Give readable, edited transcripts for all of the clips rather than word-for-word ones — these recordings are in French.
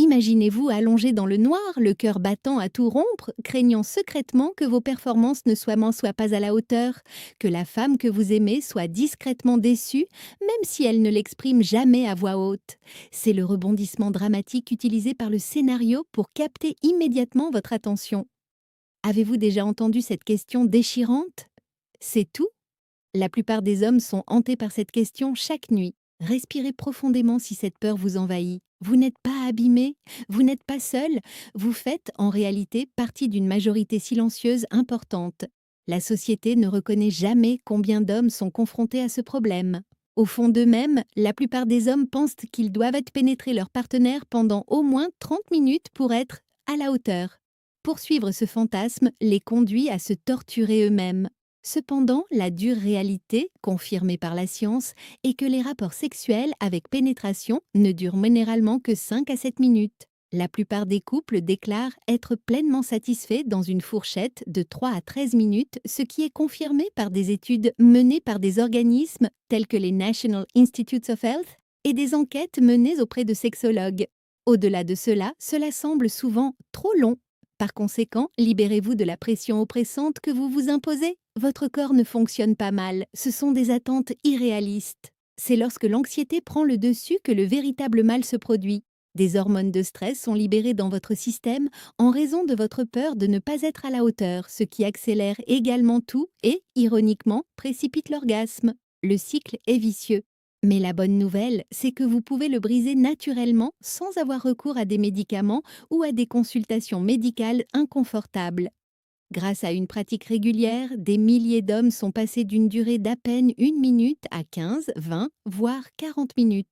Imaginez-vous allongé dans le noir, le cœur battant à tout rompre, craignant secrètement que vos performances ne soient pas à la hauteur, que la femme que vous aimez soit discrètement déçue, même si elle ne l'exprime jamais à voix haute. C'est le rebondissement dramatique utilisé par le scénario pour capter immédiatement votre attention. Avez-vous déjà entendu cette question déchirante? C'est tout? La plupart des hommes sont hantés par cette question chaque nuit. Respirez profondément si cette peur vous envahit. Vous n'êtes pas abîmé, vous n'êtes pas seul, vous faites en réalité partie d'une majorité silencieuse importante. La société ne reconnaît jamais combien d'hommes sont confrontés à ce problème. Au fond d'eux-mêmes, la plupart des hommes pensent qu'ils doivent être pénétrer leur partenaire pendant au moins 30 minutes pour être à la hauteur. Poursuivre ce fantasme les conduit à se torturer eux-mêmes. Cependant, la dure réalité, confirmée par la science, est que les rapports sexuels avec pénétration ne durent généralement que 5 à 7 minutes. La plupart des couples déclarent être pleinement satisfaits dans une fourchette de 3 à 13 minutes, ce qui est confirmé par des études menées par des organismes tels que les National Institutes of Health et des enquêtes menées auprès de sexologues. Au-delà de cela, cela semble souvent trop long. Par conséquent, libérez-vous de la pression oppressante que vous vous imposez. Votre corps ne fonctionne pas mal, ce sont des attentes irréalistes. C'est lorsque l'anxiété prend le dessus que le véritable mal se produit. Des hormones de stress sont libérées dans votre système en raison de votre peur de ne pas être à la hauteur, ce qui accélère également tout et, ironiquement, précipite l'orgasme. Le cycle est vicieux. Mais la bonne nouvelle, c'est que vous pouvez le briser naturellement sans avoir recours à des médicaments ou à des consultations médicales inconfortables. Grâce à une pratique régulière, des milliers d'hommes sont passés d'une durée d'à peine 1 minute à 15, 20, voire 40 minutes.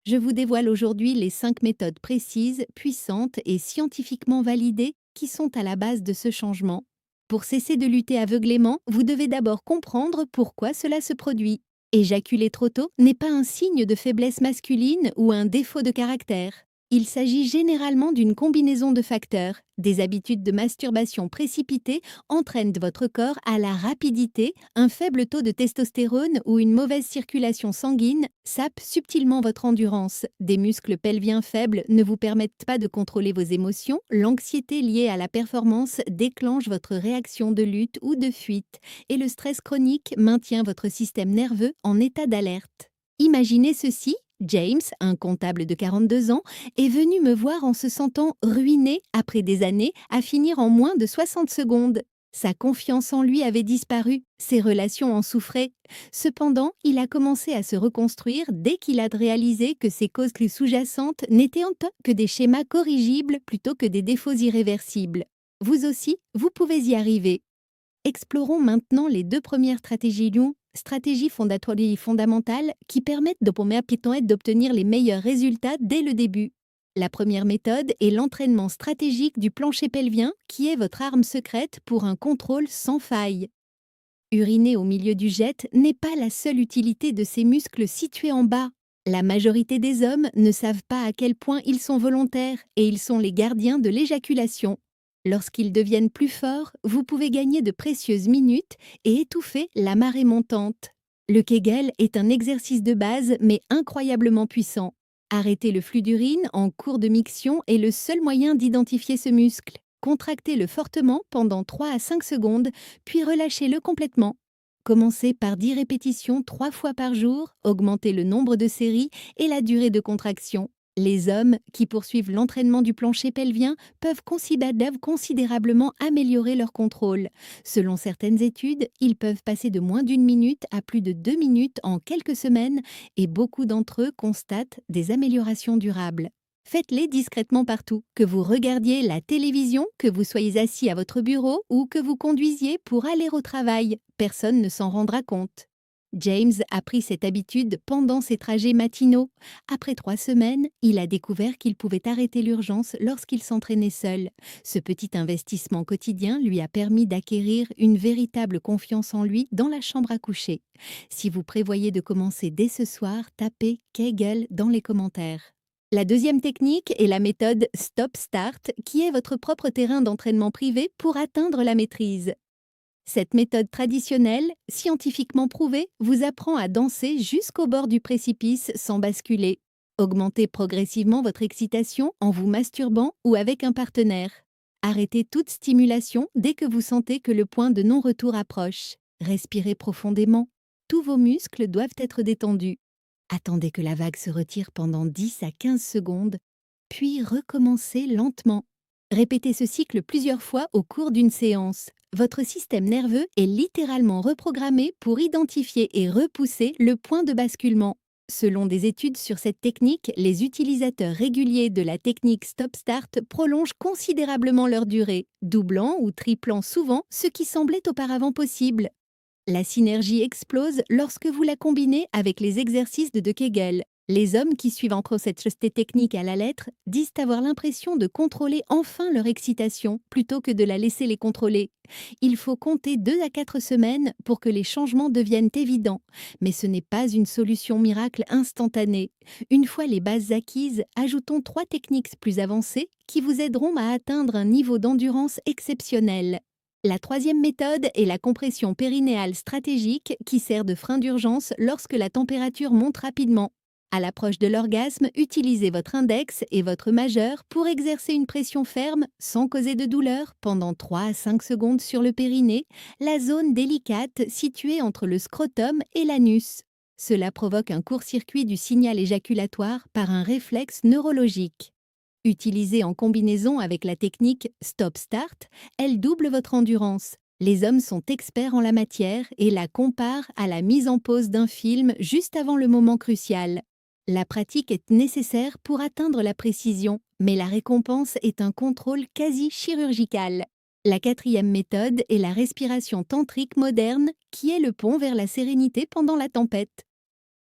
Je vous dévoile aujourd'hui les 5 méthodes précises, puissantes et scientifiquement validées qui sont à la base de ce changement. Pour cesser de lutter aveuglément, vous devez d'abord comprendre pourquoi cela se produit. Éjaculer trop tôt n'est pas un signe de faiblesse masculine ou un défaut de caractère. Il s'agit généralement d'une combinaison de facteurs. Des habitudes de masturbation précipitées entraînent votre corps à la rapidité, un faible taux de testostérone ou une mauvaise circulation sanguine sapent subtilement votre endurance. Des muscles pelviens faibles ne vous permettent pas de contrôler vos émotions. L'anxiété liée à la performance déclenche votre réaction de lutte ou de fuite et le stress chronique maintient votre système nerveux en état d'alerte. Imaginez ceci. James, un comptable de 42 ans, est venu me voir en se sentant ruiné après des années à finir en moins de 60 secondes. Sa confiance en lui avait disparu, ses relations en souffraient. Cependant, il a commencé à se reconstruire dès qu'il a réalisé que ses causes plus sous-jacentes n'étaient que des schémas corrigibles plutôt que des défauts irréversibles. Vous aussi, vous pouvez y arriver. Explorons maintenant les 2 premières stratégies fondamentales qui permettent d'obtenir les meilleurs résultats dès le début. La première méthode est l'entraînement stratégique du plancher pelvien qui est votre arme secrète pour un contrôle sans faille. Uriner au milieu du jet n'est pas la seule utilité de ces muscles situés en bas. La majorité des hommes ne savent pas à quel point ils sont volontaires et ils sont les gardiens de l'éjaculation. Lorsqu'ils deviennent plus forts, vous pouvez gagner de précieuses minutes et étouffer la marée montante. Le Kegel est un exercice de base mais incroyablement puissant. Arrêter le flux d'urine en cours de miction est le seul moyen d'identifier ce muscle. Contractez-le fortement pendant 3 à 5 secondes, puis relâchez-le complètement. Commencez par 10 répétitions 3 fois par jour, augmentez le nombre de séries et la durée de contraction. Les hommes qui poursuivent l'entraînement du plancher pelvien peuvent considérablement améliorer leur contrôle. Selon certaines études, ils peuvent passer de moins d'1 minute à plus de 2 minutes en quelques semaines et beaucoup d'entre eux constatent des améliorations durables. Faites-les discrètement partout, que vous regardiez la télévision, que vous soyez assis à votre bureau ou que vous conduisiez pour aller au travail. Personne ne s'en rendra compte. James a pris cette habitude pendant ses trajets matinaux. Après 3 semaines, il a découvert qu'il pouvait arrêter l'urgence lorsqu'il s'entraînait seul. Ce petit investissement quotidien lui a permis d'acquérir une véritable confiance en lui dans la chambre à coucher. Si vous prévoyez de commencer dès ce soir, tapez Kegel dans les commentaires. La deuxième technique est la méthode Stop-Start, qui est votre propre terrain d'entraînement privé pour atteindre la maîtrise. Cette méthode traditionnelle, scientifiquement prouvée, vous apprend à danser jusqu'au bord du précipice sans basculer. Augmentez progressivement votre excitation en vous masturbant ou avec un partenaire. Arrêtez toute stimulation dès que vous sentez que le point de non-retour approche. Respirez profondément. Tous vos muscles doivent être détendus. Attendez que la vague se retire pendant 10 à 15 secondes, puis recommencez lentement. Répétez ce cycle plusieurs fois au cours d'une séance. Votre système nerveux est littéralement reprogrammé pour identifier et repousser le point de basculement. Selon des études sur cette technique, les utilisateurs réguliers de la technique Stop-Start prolongent considérablement leur durée, doublant ou triplant souvent ce qui semblait auparavant possible. La synergie explose lorsque vous la combinez avec les exercices de Kegel. Les hommes qui suivent encore cette technique à la lettre disent avoir l'impression de contrôler enfin leur excitation plutôt que de la laisser les contrôler. Il faut compter 2 à 4 semaines pour que les changements deviennent évidents, mais ce n'est pas une solution miracle instantanée. Une fois les bases acquises, ajoutons 3 techniques plus avancées qui vous aideront à atteindre un niveau d'endurance exceptionnel. La troisième méthode est la compression périnéale stratégique qui sert de frein d'urgence lorsque la température monte rapidement. À l'approche de l'orgasme, utilisez votre index et votre majeur pour exercer une pression ferme sans causer de douleur pendant 3 à 5 secondes sur le périnée, la zone délicate située entre le scrotum et l'anus. Cela provoque un court-circuit du signal éjaculatoire par un réflexe neurologique. Utilisée en combinaison avec la technique Stop-Start, elle double votre endurance. Les hommes sont experts en la matière et la comparent à la mise en pause d'un film juste avant le moment crucial. La pratique est nécessaire pour atteindre la précision, mais la récompense est un contrôle quasi chirurgical. La quatrième méthode est la respiration tantrique moderne, qui est le pont vers la sérénité pendant la tempête.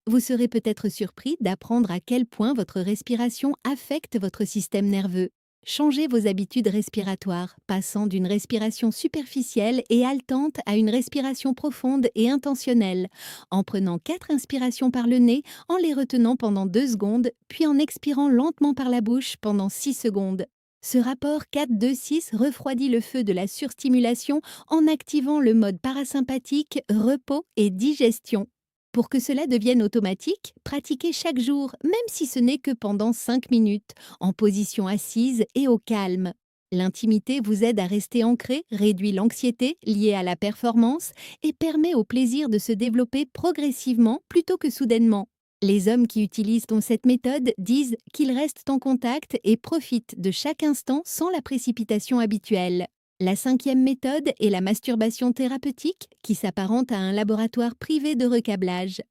Vous serez peut-être surpris d'apprendre à quel point votre respiration affecte votre système nerveux. Changez vos habitudes respiratoires, passant d'une respiration superficielle et haletante à une respiration profonde et intentionnelle, en prenant 4 inspirations par le nez, en les retenant pendant 2 secondes, puis en expirant lentement par la bouche pendant 6 secondes. Ce rapport 4-2-6 refroidit le feu de la surstimulation en activant le mode parasympathique, repos et digestion. Pour que cela devienne automatique, pratiquez chaque jour, même si ce n'est que pendant 5 minutes, en position assise et au calme. L'intimité vous aide à rester ancré, réduit l'anxiété liée à la performance et permet au plaisir de se développer progressivement plutôt que soudainement. Les hommes qui utilisent cette méthode disent qu'ils restent en contact et profitent de chaque instant sans la précipitation habituelle. La cinquième méthode est la masturbation thérapeutique qui s'apparente à un laboratoire privé de recablage.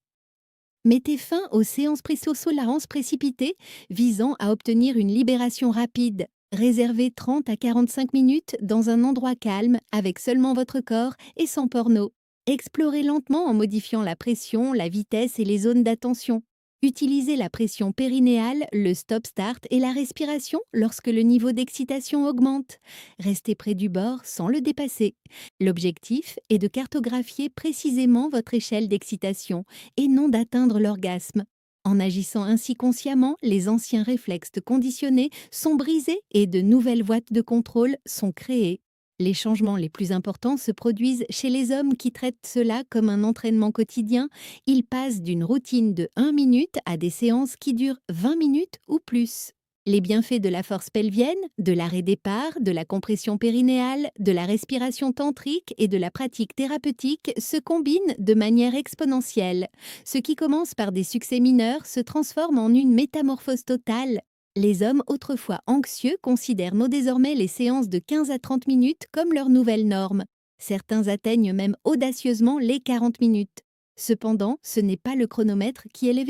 Mettez fin aux séances pressosolárance précipitées visant à obtenir une libération rapide. Réservez 30 à 45 minutes dans un endroit calme avec seulement votre corps et sans porno. Explorez lentement en modifiant la pression, la vitesse et les zones d'attention. Utilisez la pression périnéale, le stop-start et la respiration lorsque le niveau d'excitation augmente. Restez près du bord sans le dépasser. L'objectif est de cartographier précisément votre échelle d'excitation et non d'atteindre l'orgasme. En agissant ainsi consciemment, les anciens réflexes conditionnés sont brisés et de nouvelles voies de contrôle sont créées. Les changements les plus importants se produisent chez les hommes qui traitent cela comme un entraînement quotidien. Ils passent d'une routine de 1 minute à des séances qui durent 20 minutes ou plus. Les bienfaits de la force pelvienne, de l'arrêt départ, de la compression périnéale, de la respiration tantrique et de la pratique thérapeutique se combinent de manière exponentielle. Ce qui commence par des succès mineurs se transforme en une métamorphose totale. Les hommes autrefois anxieux considèrent désormais les séances de 15 à 30 minutes comme leur nouvelle norme. Certains atteignent même audacieusement les 40 minutes. Cependant, ce n'est pas le chronomètre qui est le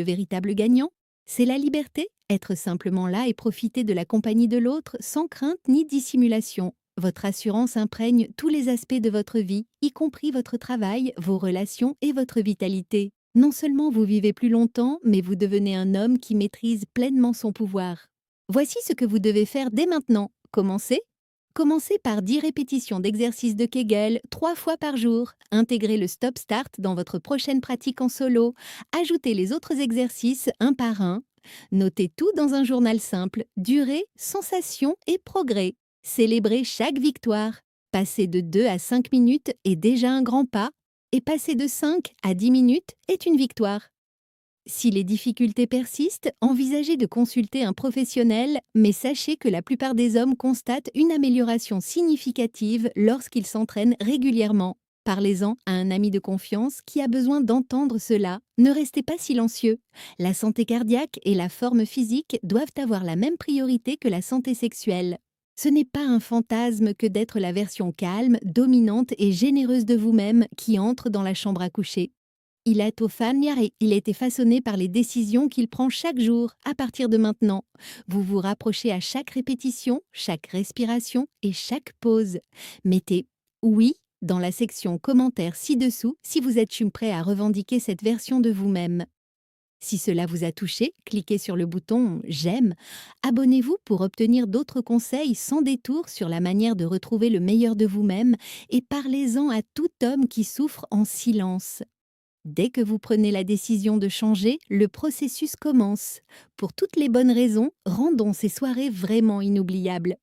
véritable gagnant. C'est la liberté, être simplement là et profiter de la compagnie de l'autre sans crainte ni dissimulation. Votre assurance imprègne tous les aspects de votre vie, y compris votre travail, vos relations et votre vitalité. Non seulement vous vivez plus longtemps, mais vous devenez un homme qui maîtrise pleinement son pouvoir. Voici ce que vous devez faire dès maintenant. Commencez. Commencez par 10 répétitions d'exercices de Kegel 3 fois par jour. Intégrez le stop-start dans votre prochaine pratique en solo. Ajoutez les autres exercices un par un. Notez tout dans un journal simple. Durée, sensation et progrès. Célébrez chaque victoire. Passer de 2 à 5 minutes est déjà un grand pas. Et passer de 5 à 10 minutes est une victoire. Si les difficultés persistent, envisagez de consulter un professionnel, mais sachez que la plupart des hommes constatent une amélioration significative lorsqu'ils s'entraînent régulièrement. Parlez-en à un ami de confiance qui a besoin d'entendre cela. Ne restez pas silencieux. La santé cardiaque et la forme physique doivent avoir la même priorité que la santé sexuelle. Ce n'est pas un fantasme que d'être la version calme, dominante et généreuse de vous-même qui entre dans la chambre à coucher. Il a été façonné par les décisions qu'il prend chaque jour, à partir de maintenant. Vous vous rapprochez à chaque répétition, chaque respiration et chaque pause. Mettez «oui» dans la section commentaires ci-dessous si vous êtes prêt à revendiquer cette version de vous-même. Si cela vous a touché, cliquez sur le bouton «J'aime». Abonnez-vous pour obtenir d'autres conseils sans détour sur la manière de retrouver le meilleur de vous-même et parlez-en à tout homme qui souffre en silence. Dès que vous prenez la décision de changer, le processus commence. Pour toutes les bonnes raisons, rendons ces soirées vraiment inoubliables.